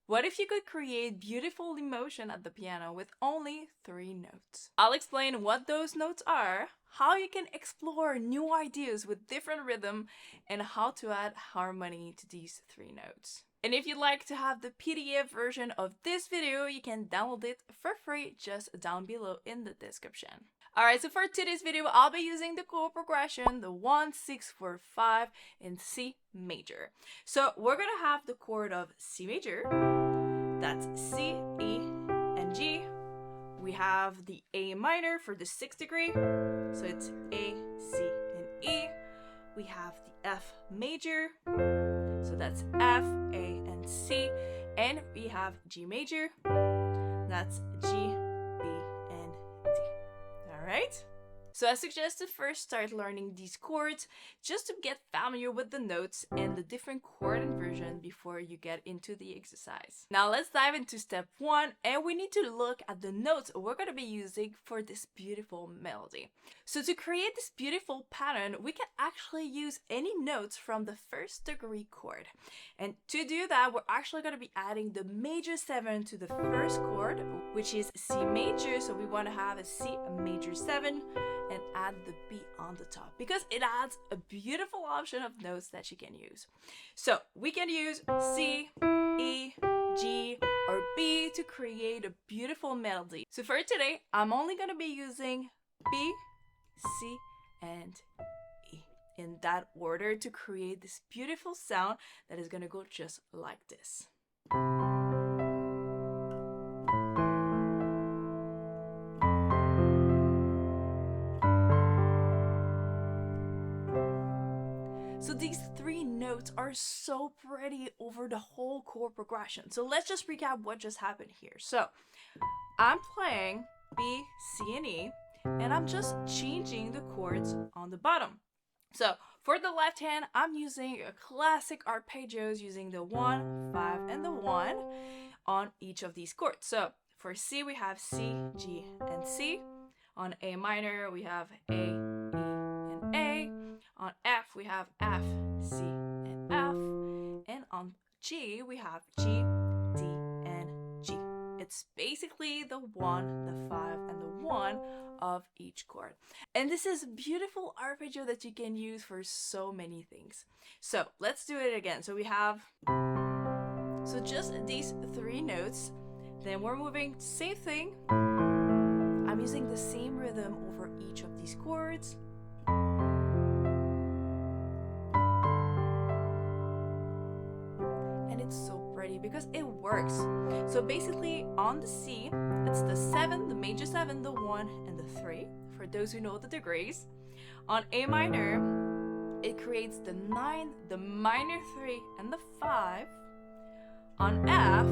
What if you could create beautiful emotion at the piano with only 3 notes? I'll explain what those notes are, how you can explore new ideas with different rhythm, and how to add harmony to these 3 notes. And if you'd like to have the PDF version of this video, you can download it for free just down below in the description. Alright, so for today's video, I'll be using the chord progression, the 1, 6, 4, 5 in C major. So we're gonna have the chord of C major, that's C, E, and G. We have the A minor for the 6th degree, so it's A, C, and E. We have the F major, so that's F, A, and C. And we have G major, that's G, B, and D. Alright? So I suggest to first start learning these chords just to get familiar with the notes and the different chord inversion before you get into the exercise. Now let's dive into step 1, and we need to look at the notes we're going to be using for this beautiful melody. So to create this beautiful pattern, we can actually use any notes from the 1st degree chord. And to do that, we're actually going to be adding the major 7 to the 1st chord, which is C major. So we want to have a C major 7 and add the B on the top because it adds a beautiful option of notes that you can use. So we can use C, E, G, or B to create a beautiful melody. So for today, I'm only going to be using B, C, and E in that order to create this beautiful sound that is going to go just like this. So these 3 notes are so pretty over the whole chord progression. So let's just recap what just happened here. So I'm playing B, C, and E, and I'm just changing the chords on the bottom. So for the left hand, I'm using a classic arpeggios using the 1, 5, and the 1 on each of these chords. So for C, we have C, G, and C. On A minor, we have A, E, and A. On F, we have F, C, and F. And on G, we have G, D, and G. It's basically the 1, the 5, and the 1 of each chord. And this is a beautiful arpeggio that you can use for so many things. So let's do it again. So we have, so just these 3 notes. Then we're moving, same thing. I'm using the same rhythm over each of these chords. And it's so pretty because it works. So basically on the C, it's the 7, the major 7, the 1, and the 3, for those who know the degrees. On A minor, it creates the 9, the minor 3, and the 5. On F,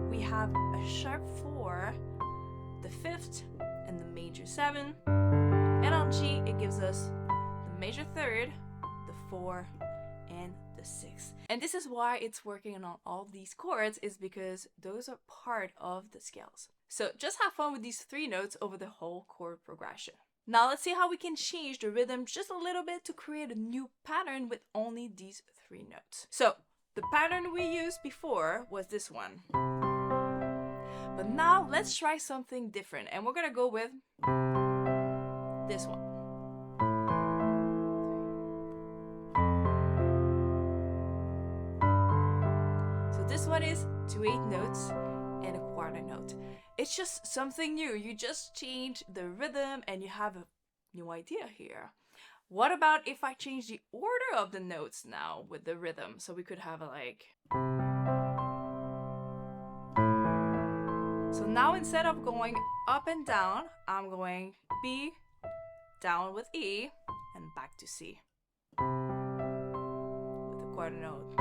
we have a sharp 4, the 5th, and the major 7. And on G, it gives us the major 3rd, the 4, and the 6th. And this is why it's working on all these chords, is because those are part of the scales. So just have fun with these 3 notes over the whole chord progression. Now let's see how we can change the rhythm just a little bit to create a new pattern with only these 3 notes. So the pattern we used before was this one. But now let's try something different, and we're gonna go with this one. So this one is 2 8 notes and a quarter note. It's just something new. You just change the rhythm and you have a new idea here. What about if I change the order of the notes now with the rhythm? So we could have a like. So now instead of going up and down, I'm going B, down with E, and back to C with a quarter note.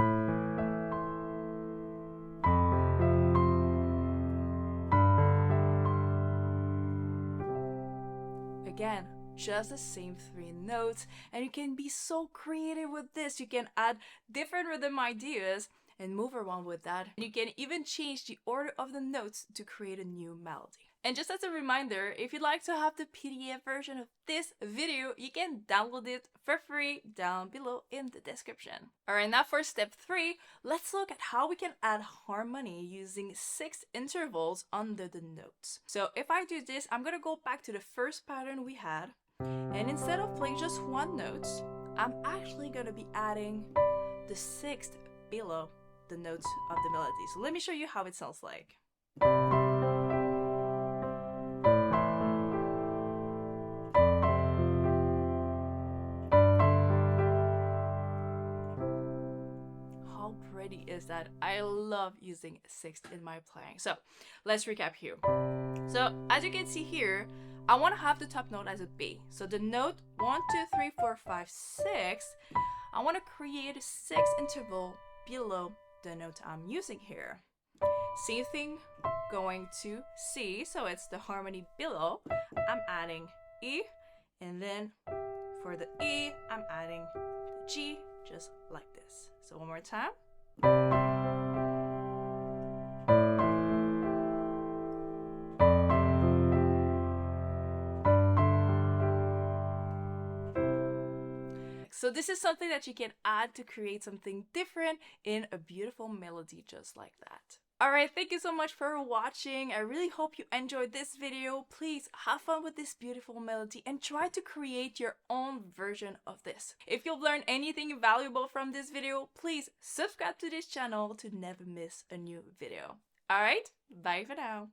Again, just the same 3 notes, and you can be so creative with this. You can add different rhythm ideas and move around with that. And you can even change the order of the notes to create a new melody. And just as a reminder, if you'd like to have the PDF version of this video, you can download it for free down below in the description. Alright, now for step 3, let's look at how we can add harmony using 6 intervals under the notes. So if I do this, I'm gonna go back to the first pattern we had, and instead of playing just one note, I'm actually gonna be adding the 6th below the notes of the melody. So let me show you how it sounds like. How pretty is that? I love using 6th in my playing. So let's recap here. So as you can see here, I want to have the top note as a B. So the note 1, 2, 3, 4, 5, 6, I want to create a 6th interval below the note I'm using here. Same thing going to C, so it's the harmony below. I'm adding E, and then for the E, I'm adding the G, just like this. So one more time. So this is something that you can add to create something different in a beautiful melody just like that. Alright, thank you so much for watching. I really hope you enjoyed this video. Please have fun with this beautiful melody and try to create your own version of this. If you've learned anything valuable from this video, please subscribe to this channel to never miss a new video. Alright, bye for now.